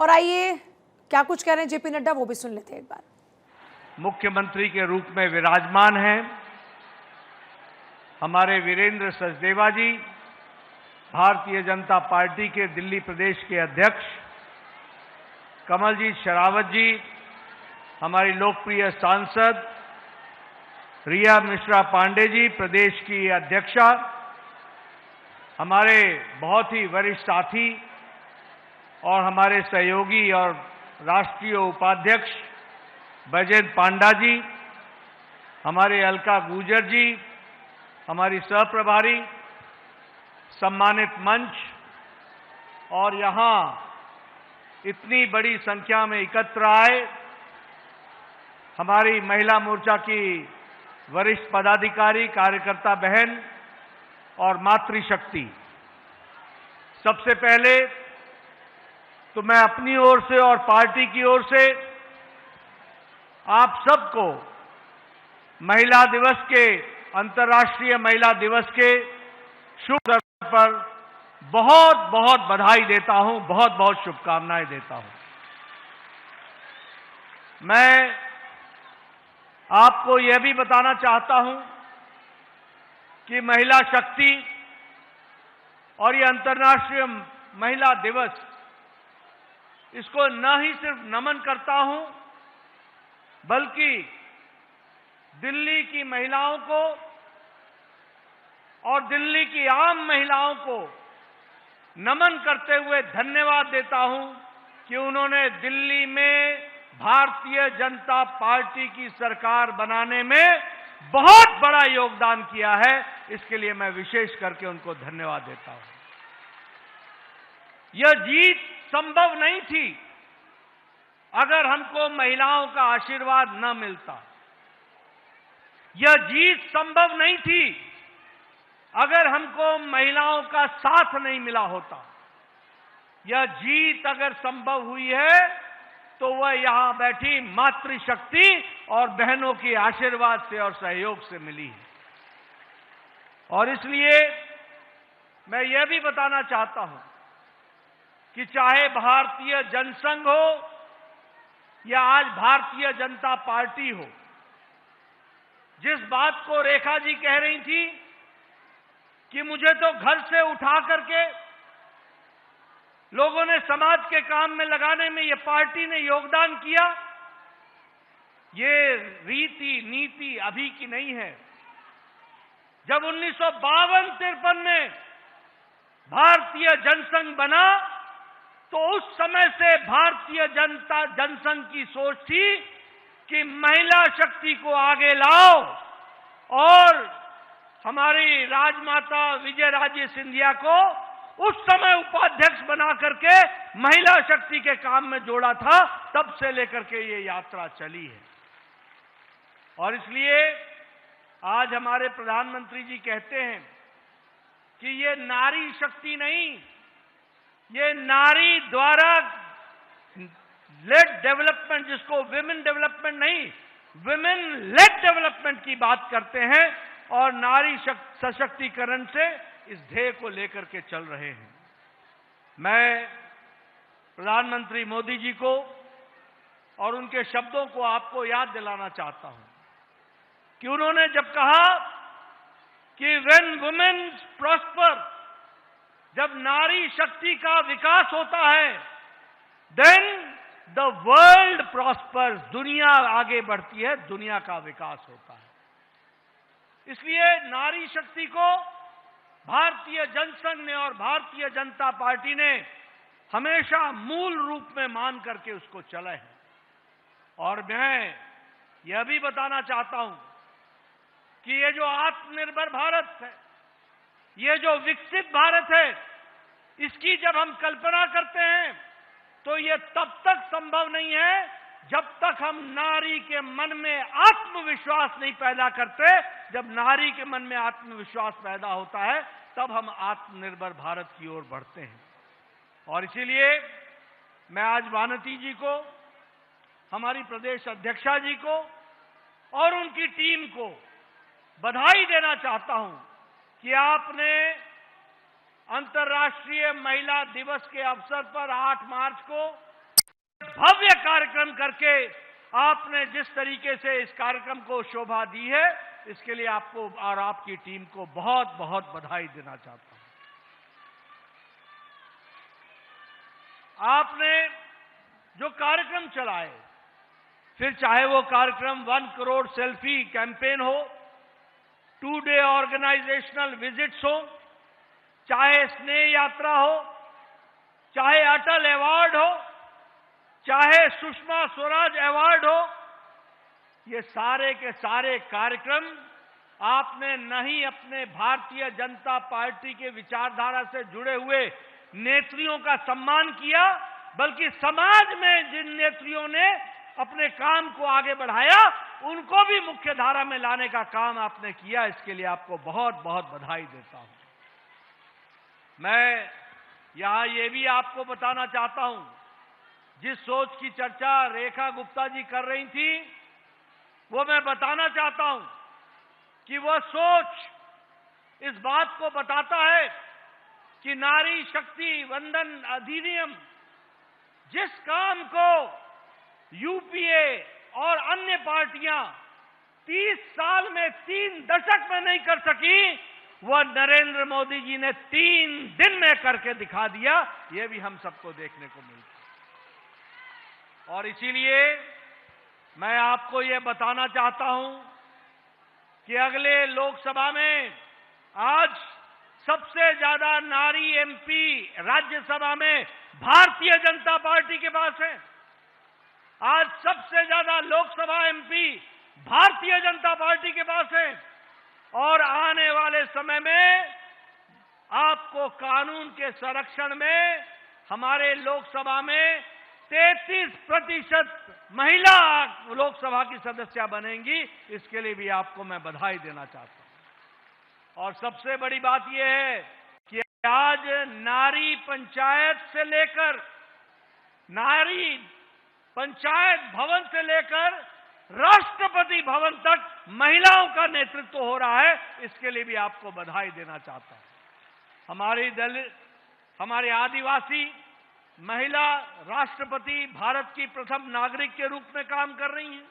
और आइए क्या कुछ कह रहे हैं जेपी नड्डा वो भी सुन लेते हैं एक बार। मुख्यमंत्री के रूप में विराजमान हैं हमारे वीरेंद्र सचदेवा जी, भारतीय जनता पार्टी के दिल्ली प्रदेश के अध्यक्ष, कमलजीत शेरावत जी, हमारी लोकप्रिय सांसद रिया मिश्रा पांडे जी, प्रदेश की अध्यक्षा, हमारे बहुत ही वरिष्ठ साथी और हमारे सहयोगी और राष्ट्रीय उपाध्यक्ष बैजयंत पांडा जी, हमारे अलका गुर्जर जी, हमारी सहप्रभारी, सम्मानित मंच और यहां इतनी बड़ी संख्या में एकत्र आए हमारी महिला मोर्चा की वरिष्ठ पदाधिकारी, कार्यकर्ता बहन और मातृशक्ति। सबसे पहले तो मैं अपनी ओर से और पार्टी की ओर से आप सबको महिला दिवस के, अंतर्राष्ट्रीय महिला दिवस के शुभ अवसर पर बहुत बहुत बधाई देता हूं, बहुत बहुत शुभकामनाएं देता हूं। मैं आपको यह भी बताना चाहता हूं कि महिला शक्ति और ये अंतर्राष्ट्रीय महिला दिवस, इसको न ही सिर्फ नमन करता हूं बल्कि दिल्ली की महिलाओं को और दिल्ली की आम महिलाओं को नमन करते हुए धन्यवाद देता हूं कि उन्होंने दिल्ली में भारतीय जनता पार्टी की सरकार बनाने में बहुत बड़ा योगदान किया है। इसके लिए मैं विशेष करके उनको धन्यवाद देता हूं। यह जीत संभव नहीं थी अगर हमको महिलाओं का आशीर्वाद न मिलता। यह जीत संभव नहीं थी अगर हमको महिलाओं का साथ नहीं मिला होता। यह जीत अगर संभव हुई है तो वह यहां बैठी मातृशक्ति और बहनों के आशीर्वाद से और सहयोग से मिली है। और इसलिए मैं यह भी बताना चाहता हूं कि चाहे भारतीय जनसंघ हो या आज भारतीय जनता पार्टी हो, जिस बात को रेखा जी कह रही थी कि मुझे तो घर से उठा करके लोगों ने समाज के काम में लगाने में ये पार्टी ने योगदान किया, ये रीति नीति अभी की नहीं है। जब 1952-53 में भारतीय जनसंघ बना तो उस समय से भारतीय जनसंघ की सोच थी कि महिला शक्ति को आगे लाओ और हमारी राजमाता विजयराजे सिंधिया को उस समय उपाध्यक्ष बना करके महिला शक्ति के काम में जोड़ा था। तब से लेकर के ये यात्रा चली है। और इसलिए आज हमारे प्रधानमंत्री जी कहते हैं कि ये नारी शक्ति नहीं, ये नारी द्वारा लेड डेवलपमेंट, जिसको विमेन डेवलपमेंट नहीं, विमेन लेड डेवलपमेंट की बात करते हैं और नारी सशक्तिकरण से इस ध्येय को लेकर के चल रहे हैं। मैं प्रधानमंत्री मोदी जी को और उनके शब्दों को आपको याद दिलाना चाहता हूं कि उन्होंने जब कहा कि व्हेन वुमेन प्रॉस्पर, जब नारी शक्ति का विकास होता है, देन द वर्ल्ड प्रॉस्पर्स, दुनिया आगे बढ़ती है, दुनिया का विकास होता है। इसलिए नारी शक्ति को भारतीय जनसंघ ने और भारतीय जनता पार्टी ने हमेशा मूल रूप में मान करके उसको चले हैं। और मैं यह भी बताना चाहता हूं कि ये जो आत्मनिर्भर भारत है, ये जो विकसित भारत है, इसकी जब हम कल्पना करते हैं तो ये तब तक संभव नहीं है जब तक हम नारी के मन में आत्मविश्वास नहीं पैदा करते। जब नारी के मन में आत्मविश्वास पैदा होता है तब हम आत्मनिर्भर भारत की ओर बढ़ते हैं। और इसीलिए मैं आज वानती जी को, हमारी प्रदेश अध्यक्षा जी को और उनकी टीम को बधाई देना चाहता हूं कि आपने अंतर्राष्ट्रीय महिला दिवस के अवसर पर 8 मार्च को भव्य कार्यक्रम करके आपने जिस तरीके से इस कार्यक्रम को शोभा दी है, इसके लिए आपको और आपकी टीम को बहुत बहुत बधाई देना चाहता हूं। आपने जो कार्यक्रम चलाए, फिर चाहे वो कार्यक्रम 1 करोड़ सेल्फी कैंपेन हो, 2 डे ऑर्गेनाइजेशनल विजिट्स हो, चाहे स्नेह यात्रा हो, चाहे अटल अवार्ड हो, चाहे सुषमा स्वराज अवार्ड हो, ये सारे के सारे कार्यक्रम आपने न ही अपने भारतीय जनता पार्टी के विचारधारा से जुड़े हुए नेत्रियों का सम्मान किया, बल्कि समाज में जिन नेत्रियों ने अपने काम को आगे बढ़ाया, उनको भी मुख्य धारा में लाने का काम आपने किया। इसके लिए आपको बहुत बहुत बधाई देता हूं। मैं यहां ये भी आपको बताना चाहता हूं, जिस सोच की चर्चा रेखा गुप्ता जी कर रही थी, वो मैं बताना चाहता हूं कि वह सोच इस बात को बताता है कि नारी शक्ति वंदन अधिनियम जिस काम को यूपीए और अन्य पार्टियां 30 साल में 3 दशक में नहीं कर सकी, वह नरेंद्र मोदी जी ने 3 दिन में करके दिखा दिया। यह भी हम सबको देखने को मिलता। और इसीलिए मैं आपको यह बताना चाहता हूं कि अगले लोकसभा में आज सबसे ज्यादा नारी एमपी राज्यसभा में भारतीय जनता पार्टी के पास है। आज सबसे ज्यादा लोकसभा एमपी भारतीय जनता पार्टी के पास है। और आने वाले समय में आपको कानून के संरक्षण में हमारे लोकसभा में 33% महिला लोकसभा की सदस्य बनेंगी। इसके लिए भी आपको मैं बधाई देना चाहता हूं। और सबसे बड़ी बात यह है कि आज नारी पंचायत से लेकर, नारी पंचायत भवन से लेकर राष्ट्रपति भवन तक महिलाओं का नेतृत्व हो रहा है। इसके लिए भी आपको बधाई देना चाहता हूं। हमारे आदिवासी महिला राष्ट्रपति भारत की प्रथम नागरिक के रूप में काम कर रही हैं।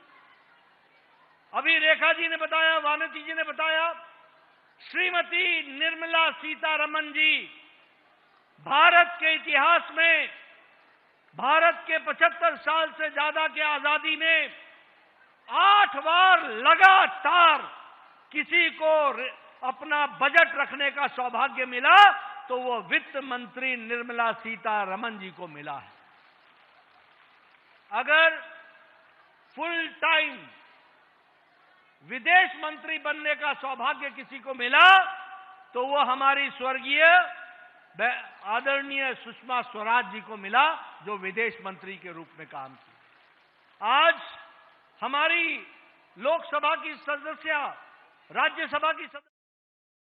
अभी रेखा जी ने बताया, वानती जी ने बताया, श्रीमती निर्मला सीतारमण जी भारत के इतिहास में, भारत के 75 साल से ज्यादा की आजादी में 8 बार लगातार किसी को अपना बजट रखने का सौभाग्य मिला तो वो वित्त मंत्री निर्मला सीतारमण जी को मिला है। अगर फुल टाइम विदेश मंत्री बनने का सौभाग्य किसी को मिला तो वो हमारी स्वर्गीय आदरणीय सुषमा स्वराज जी को मिला, जो विदेश मंत्री के रूप में काम किया। आज हमारी लोकसभा की सदस्य, राज्यसभा की सदस्य